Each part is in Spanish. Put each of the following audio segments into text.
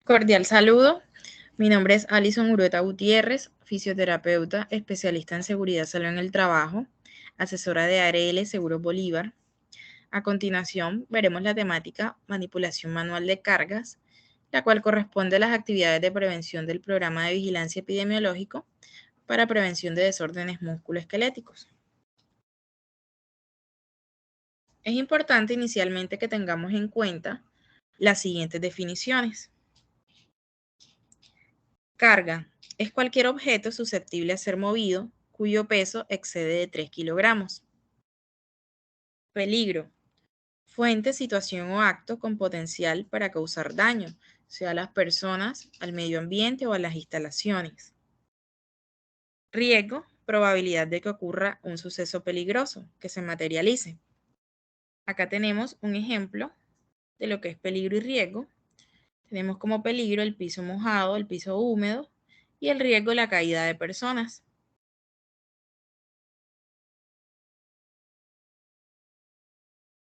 Cordial saludo. Mi nombre es Alison Urueta Gutiérrez, fisioterapeuta, especialista en seguridad salud en el trabajo, asesora de ARL Seguros Bolívar. A continuación, veremos la temática manipulación manual de cargas, la cual corresponde a las actividades de prevención del programa de vigilancia epidemiológico para prevención de desórdenes musculoesqueléticos. Es importante inicialmente que tengamos en cuenta las siguientes definiciones. Carga es cualquier objeto susceptible a ser movido cuyo peso excede de 3 kilogramos. Peligro. Fuente, situación o acto con potencial para causar daño, sea a las personas, al medio ambiente o a las instalaciones. Riesgo. Probabilidad de que ocurra un suceso peligroso, que se materialice. Acá tenemos un ejemplo de lo que es peligro y riesgo. Tenemos como peligro el piso mojado, el piso húmedo y el riesgo la caída de personas.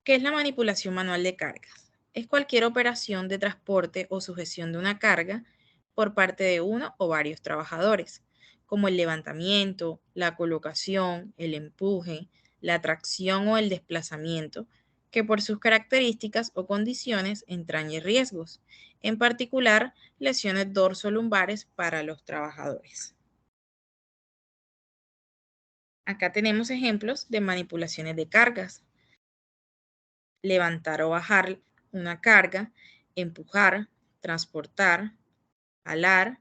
¿Qué es la manipulación manual de cargas? Es cualquier operación de transporte o sujeción de una carga por parte de uno o varios trabajadores, como el levantamiento, la colocación, el empuje, la tracción o el desplazamiento, que por sus características o condiciones entrañe riesgos, en particular lesiones dorsolumbares para los trabajadores. Acá tenemos ejemplos de manipulaciones de cargas. Levantar o bajar una carga, empujar, transportar, alar,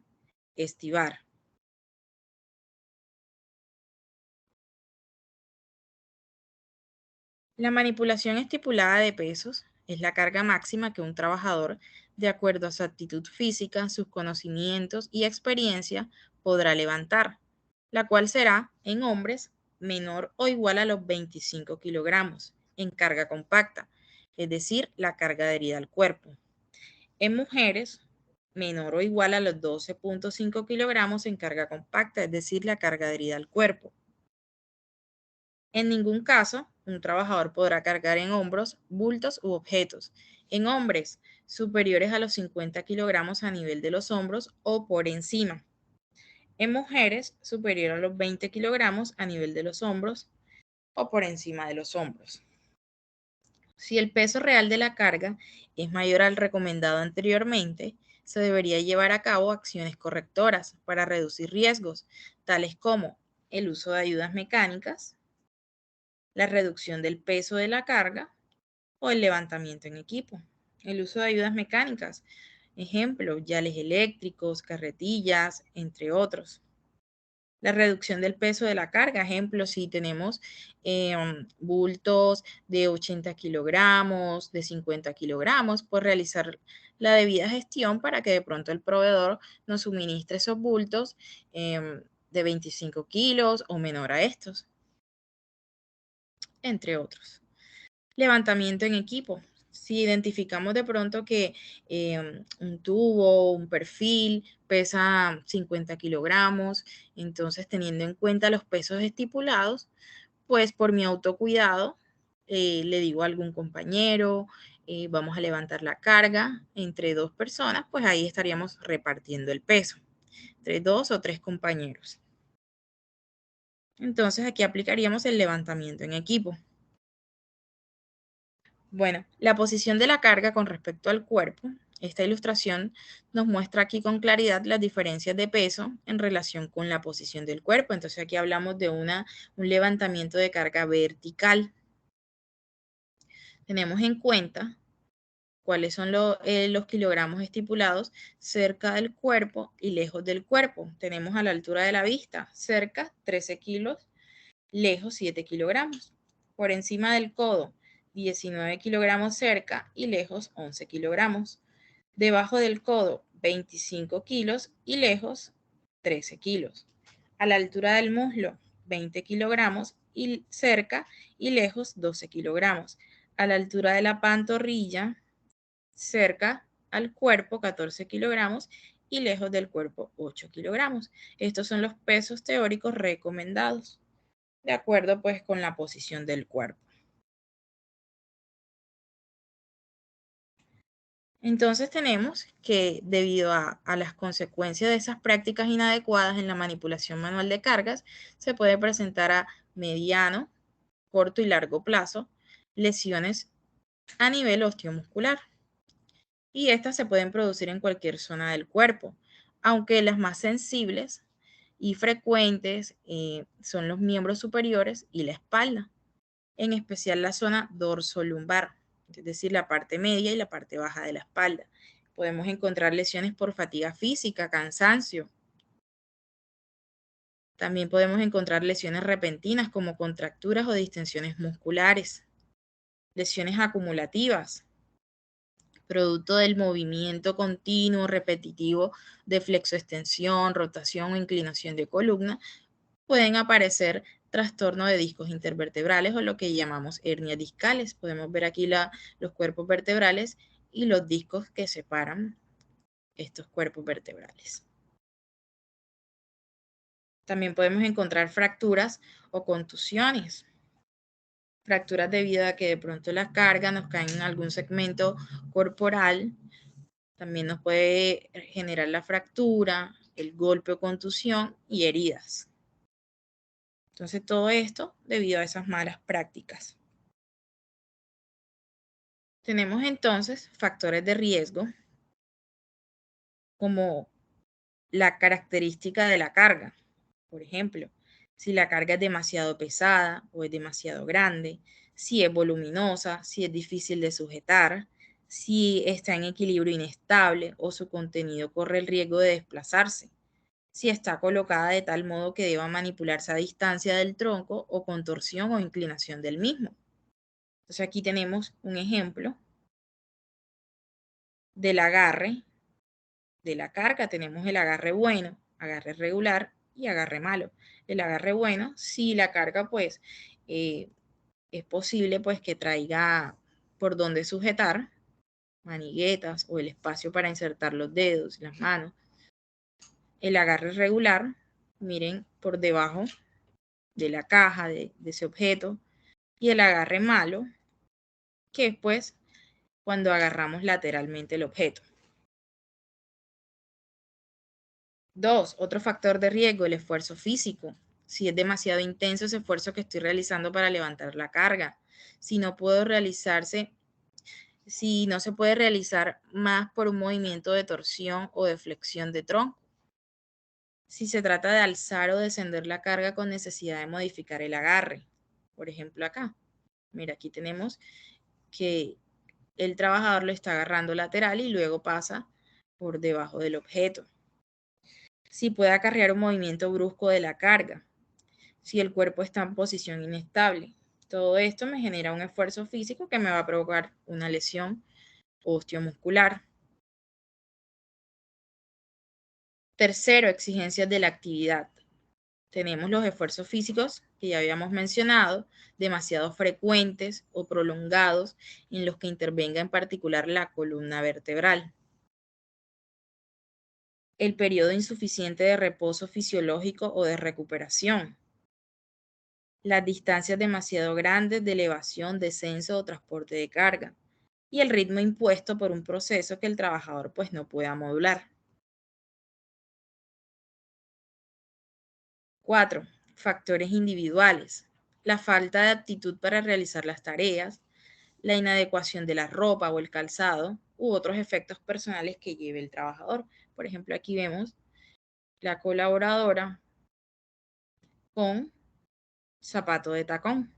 estivar. La manipulación estipulada de pesos es la carga máxima que un trabajador, de acuerdo a su actitud física, sus conocimientos y experiencia, podrá levantar, la cual será, en hombres, menor o igual a los 25 kilogramos en carga compacta, es decir, la carga adherida al cuerpo. En mujeres, menor o igual a los 12.5 kilogramos en carga compacta, es decir, la carga adherida al cuerpo. En ningún caso, un trabajador podrá cargar en hombros bultos u objetos. En hombres, superiores a los 50 kilogramos a nivel de los hombros o por encima. En mujeres, superior a los 20 kilogramos a nivel de los hombros o por encima de los hombros. Si el peso real de la carga es mayor al recomendado anteriormente, se debería llevar a cabo acciones correctoras para reducir riesgos, tales como el uso de ayudas mecánicas, la reducción del peso de la carga o el levantamiento en equipo. El uso de ayudas mecánicas, ejemplo, yales eléctricos, carretillas, entre otros. La reducción del peso de la carga, ejemplo, si tenemos bultos de 80 kilogramos, de 50 kilogramos, pues realizar la debida gestión para que de pronto el proveedor nos suministre esos bultos de 25 kilos o menor a estos, entre otros. Levantamiento en equipo. Si identificamos de pronto que un tubo, un perfil pesa 50 kilogramos, entonces teniendo en cuenta los pesos estipulados, pues por mi autocuidado le digo a algún compañero, vamos a levantar la carga entre dos personas, pues ahí estaríamos repartiendo el peso entre dos o tres compañeros. Entonces aquí aplicaríamos el levantamiento en equipo. Bueno, la posición de la carga con respecto al cuerpo. Esta ilustración nos muestra aquí con claridad las diferencias de peso en relación con la posición del cuerpo. Entonces aquí hablamos de un levantamiento de carga vertical. Tenemos en cuenta cuáles son los kilogramos estipulados cerca del cuerpo y lejos del cuerpo. Tenemos a la altura de la vista, cerca 13 kilos, lejos 7 kilogramos. Por encima del codo, 19 kilogramos cerca y lejos 11 kilogramos. Debajo del codo, 25 kilos y lejos 13 kilos. A la altura del muslo, 20 kilogramos y cerca y lejos 12 kilogramos. A la altura de la pantorrilla, cerca al cuerpo, 14 kilogramos y lejos del cuerpo, 8 kilogramos. Estos son los pesos teóricos recomendados, de acuerdo pues con la posición del cuerpo. Entonces tenemos que debido a las consecuencias de esas prácticas inadecuadas en la manipulación manual de cargas, se puede presentar a mediano, corto y largo plazo lesiones a nivel osteomuscular. Y estas se pueden producir en cualquier zona del cuerpo, aunque las más sensibles y frecuentes son los miembros superiores y la espalda, en especial la zona dorsolumbar, es decir, la parte media y la parte baja de la espalda. Podemos encontrar lesiones por fatiga física, cansancio. También podemos encontrar lesiones repentinas como contracturas o distensiones musculares, lesiones acumulativas, producto del movimiento continuo, repetitivo de flexoextensión, rotación o inclinación de columna, pueden aparecer trastorno de discos intervertebrales o lo que llamamos hernias discales. Podemos ver aquí los cuerpos vertebrales y los discos que separan estos cuerpos vertebrales. También podemos encontrar fracturas o contusiones. Fracturas debido a que de pronto la carga nos cae en algún segmento corporal. También nos puede generar la fractura, el golpe o contusión y heridas. Entonces todo esto debido a esas malas prácticas. Tenemos entonces factores de riesgo como la característica de la carga. Por ejemplo, si la carga es demasiado pesada o es demasiado grande, si es voluminosa, si es difícil de sujetar, si está en equilibrio inestable o su contenido corre el riesgo de desplazarse, si está colocada de tal modo que deba manipularse a distancia del tronco o con torsión o inclinación del mismo. Entonces aquí tenemos un ejemplo del agarre de la carga. Tenemos el agarre bueno, agarre regular y agarre malo. El agarre bueno, si la carga pues es posible pues que traiga por donde sujetar, maniguetas o el espacio para insertar los dedos, las manos. El agarre regular, miren por debajo de la caja de ese objeto. Y el agarre malo, que es pues cuando agarramos lateralmente el objeto. 2. Otro factor de riesgo, el esfuerzo físico. Si es demasiado intenso ese esfuerzo que estoy realizando para levantar la carga. Si no puedo realizarse, si no se puede realizar más por un movimiento de torsión o de flexión de tronco. Si se trata de alzar o descender la carga con necesidad de modificar el agarre. Por ejemplo acá. Mira, aquí tenemos que el trabajador lo está agarrando lateral y luego pasa por debajo del objeto. Si puede acarrear un movimiento brusco de la carga, si el cuerpo está en posición inestable. Todo esto me genera un esfuerzo físico que me va a provocar una lesión osteomuscular. Tercero, exigencias de la actividad. Tenemos los esfuerzos físicos que ya habíamos mencionado, demasiado frecuentes o prolongados en los que intervenga en particular la columna vertebral. El periodo insuficiente de reposo fisiológico o de recuperación. Las distancias demasiado grandes de elevación, descenso o transporte de carga. Y el ritmo impuesto por un proceso que el trabajador pues no pueda modular. 4. Factores individuales. La falta de aptitud para realizar las tareas, la inadecuación de la ropa o el calzado u otros efectos personales que lleve el trabajador. Por ejemplo, aquí vemos la colaboradora con zapato de tacón.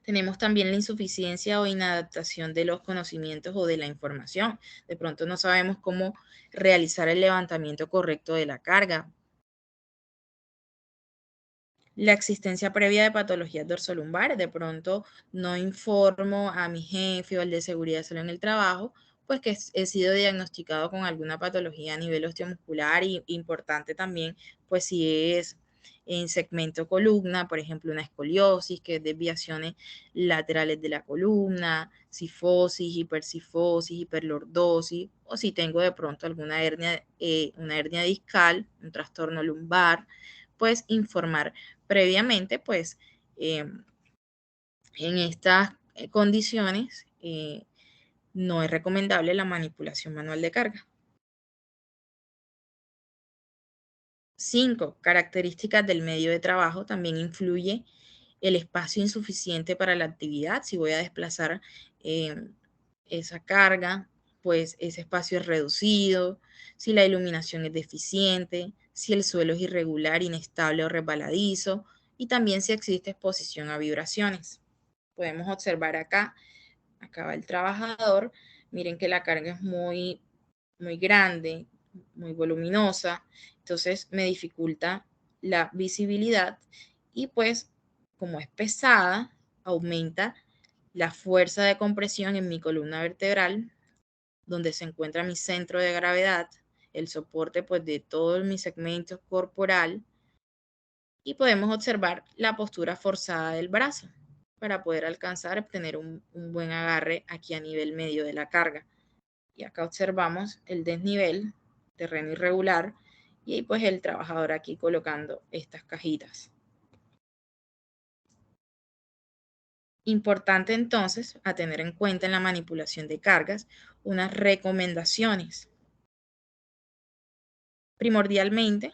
Tenemos también la insuficiencia o inadaptación de los conocimientos o de la información. De pronto no sabemos cómo realizar el levantamiento correcto de la carga. La existencia previa de patologías dorsolumbares. De pronto no informo a mi jefe o al de seguridad de salud en el trabajo, pues que he sido diagnosticado con alguna patología a nivel osteomuscular y importante también, pues si es en segmento columna, por ejemplo, una escoliosis, que es desviaciones laterales de la columna, cifosis, hipercifosis, hiperlordosis, o si tengo de pronto alguna hernia, una hernia discal, un trastorno lumbar, pues informar previamente, pues en estas condiciones no es recomendable la manipulación manual de carga. 5. Características del medio de trabajo. También influye el espacio insuficiente para la actividad. Si voy a desplazar eh, esa carga, pues ese espacio es reducido, si la iluminación es deficiente, si el suelo es irregular, inestable o resbaladizo, y también si existe exposición a vibraciones. Podemos observar acá va el trabajador, miren que la carga es muy grande, muy voluminosa, entonces me dificulta la visibilidad y pues como es pesada, aumenta la fuerza de compresión en mi columna vertebral, donde se encuentra mi centro de gravedad, el soporte pues de todos mis segmentos corporal, y podemos observar la postura forzada del brazo para poder alcanzar, obtener un buen agarre aquí a nivel medio de la carga. Y acá observamos el desnivel, terreno irregular, y pues el trabajador aquí colocando estas cajitas. Importante entonces a tener en cuenta en la manipulación de cargas unas recomendaciones. Primordialmente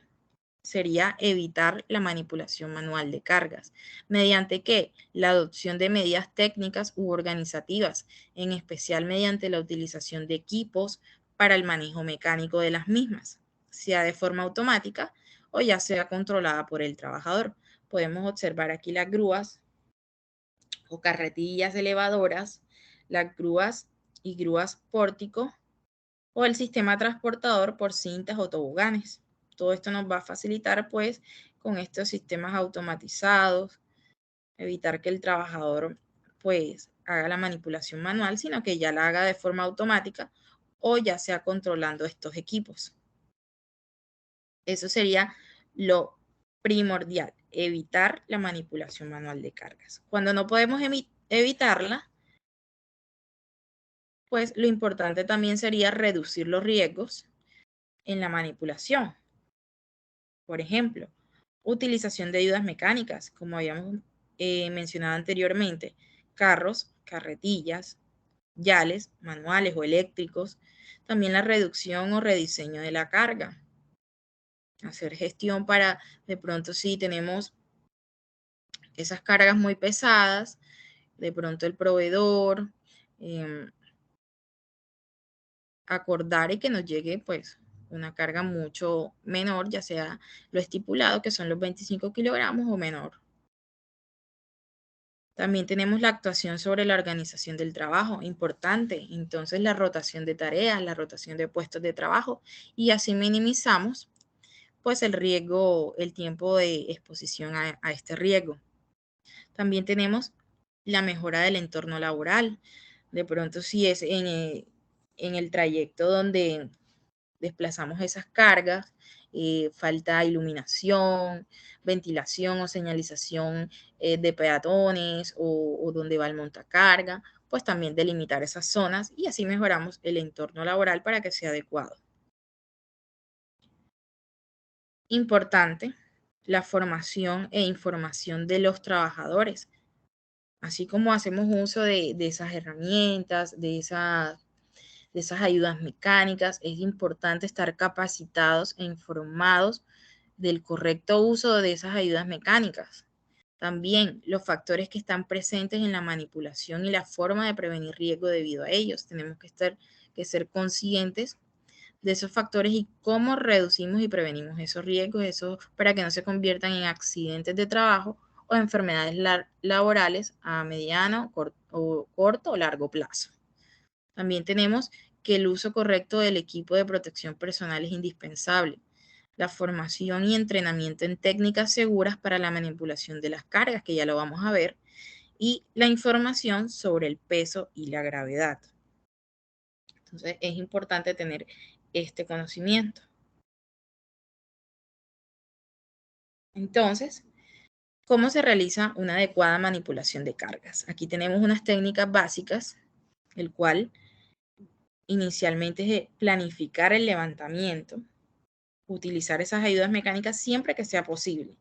sería evitar la manipulación manual de cargas, mediante que la adopción de medidas técnicas u organizativas, en especial mediante la utilización de equipos para el manejo mecánico de las mismas, sea de forma automática o ya sea controlada por el trabajador. Podemos observar aquí las grúas o carretillas elevadoras, las grúas y grúas pórtico o el sistema transportador por cintas o toboganes. Todo esto nos va a facilitar pues con estos sistemas automatizados, evitar que el trabajador pues haga la manipulación manual, sino que ya la haga de forma automática o ya sea controlando estos equipos. Eso sería lo primordial, evitar la manipulación manual de cargas. Cuando no podemos evitarla, pues lo importante también sería reducir los riesgos en la manipulación. Por ejemplo, utilización de ayudas mecánicas, como habíamos mencionado anteriormente, carros, carretillas, yales, manuales o eléctricos. También la reducción o rediseño de la carga. Hacer gestión para, de pronto si tenemos esas cargas muy pesadas, de pronto el proveedor, eh, acordar y que nos llegue pues una carga mucho menor, ya sea lo estipulado, que son los 25 kilogramos o menor. También tenemos la actuación sobre la organización del trabajo, importante. Entonces, la rotación de tareas, la rotación de puestos de trabajo y así minimizamos pues el riesgo, el tiempo de exposición a este riesgo. También tenemos la mejora del entorno laboral. De pronto, si es en el trayecto donde desplazamos esas cargas, falta iluminación, ventilación o señalización de peatones o donde va el montacarga, pues también delimitar esas zonas y así mejoramos el entorno laboral para que sea adecuado. Importante, la formación e información de los trabajadores, así como hacemos uso de esas herramientas, de esas ayudas mecánicas, es importante estar capacitados e informados del correcto uso de esas ayudas mecánicas. También los factores que están presentes en la manipulación y la forma de prevenir riesgo debido a ellos. Tenemos que ser conscientes de esos factores y cómo reducimos y prevenimos esos riesgos, eso para que no se conviertan en accidentes de trabajo o enfermedades laborales a mediano, corto o largo plazo. También tenemos que el uso correcto del equipo de protección personal es indispensable. La formación y entrenamiento en técnicas seguras para la manipulación de las cargas, que ya lo vamos a ver, y la información sobre el peso y la gravedad. Entonces es importante tener este conocimiento. Entonces, ¿cómo se realiza una adecuada manipulación de cargas? Aquí tenemos unas técnicas básicas, el cual inicialmente es planificar el levantamiento, utilizar esas ayudas mecánicas siempre que sea posible.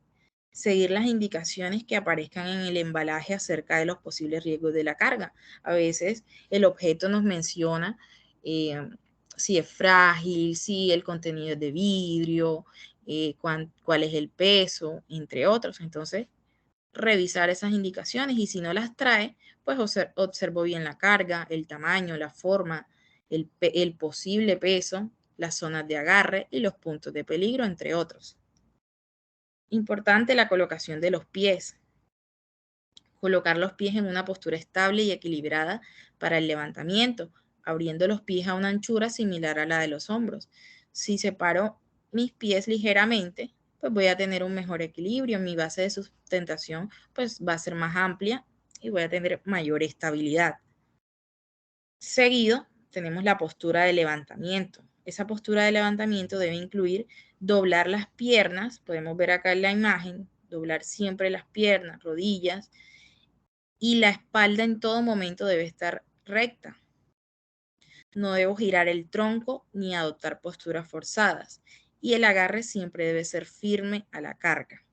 Seguir las indicaciones que aparezcan en el embalaje acerca de los posibles riesgos de la carga. A veces el objeto nos menciona si es frágil, si el contenido es de vidrio, cuál es el peso, entre otros. Entonces, revisar esas indicaciones y si no las trae, pues observo bien la carga, el tamaño, la forma, el posible peso, las zonas de agarre y los puntos de peligro, entre otros. Importante la colocación de los pies. Colocar los pies en una postura estable y equilibrada para el levantamiento, abriendo los pies a una anchura similar a la de los hombros. Si separo mis pies ligeramente, pues voy a tener un mejor equilibrio. Mi base de sustentación pues va a ser más amplia y voy a tener mayor estabilidad. Seguido, tenemos la postura de levantamiento. Esa postura de levantamiento debe incluir doblar las piernas, podemos ver acá en la imagen, doblar siempre las piernas, rodillas, y la espalda en todo momento debe estar recta. No debo girar el tronco ni adoptar posturas forzadas, y el agarre siempre debe ser firme a la carga.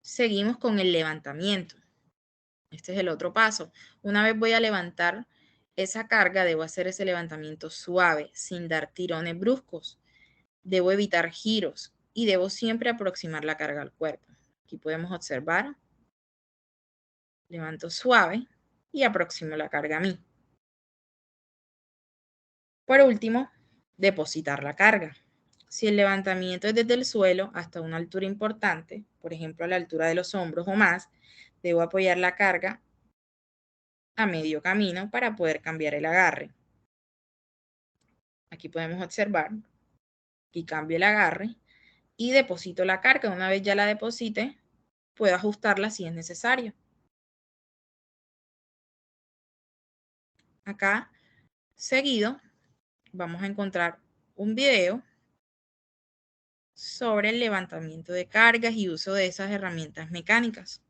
Seguimos con el levantamiento. Este es el otro paso. Una vez voy a levantar esa carga, debo hacer ese levantamiento suave, sin dar tirones bruscos. Debo evitar giros y debo siempre aproximar la carga al cuerpo. Aquí podemos observar. Levanto suave y aproximo la carga a mí. Por último, depositar la carga. Si el levantamiento es desde el suelo hasta una altura importante, por ejemplo a la altura de los hombros o más, debo apoyar la carga a medio camino para poder cambiar el agarre. Aquí podemos observar y cambio el agarre y deposito la carga. Una vez ya la deposite, puedo ajustarla si es necesario. Acá, seguido, vamos a encontrar un video sobre el levantamiento de cargas y uso de esas herramientas mecánicas.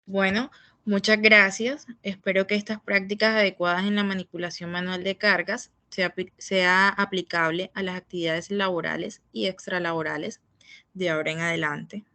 Bueno, muchas gracias. Espero que estas prácticas adecuadas en la manipulación manual de cargas sea aplicable a las actividades laborales y extralaborales de ahora en adelante.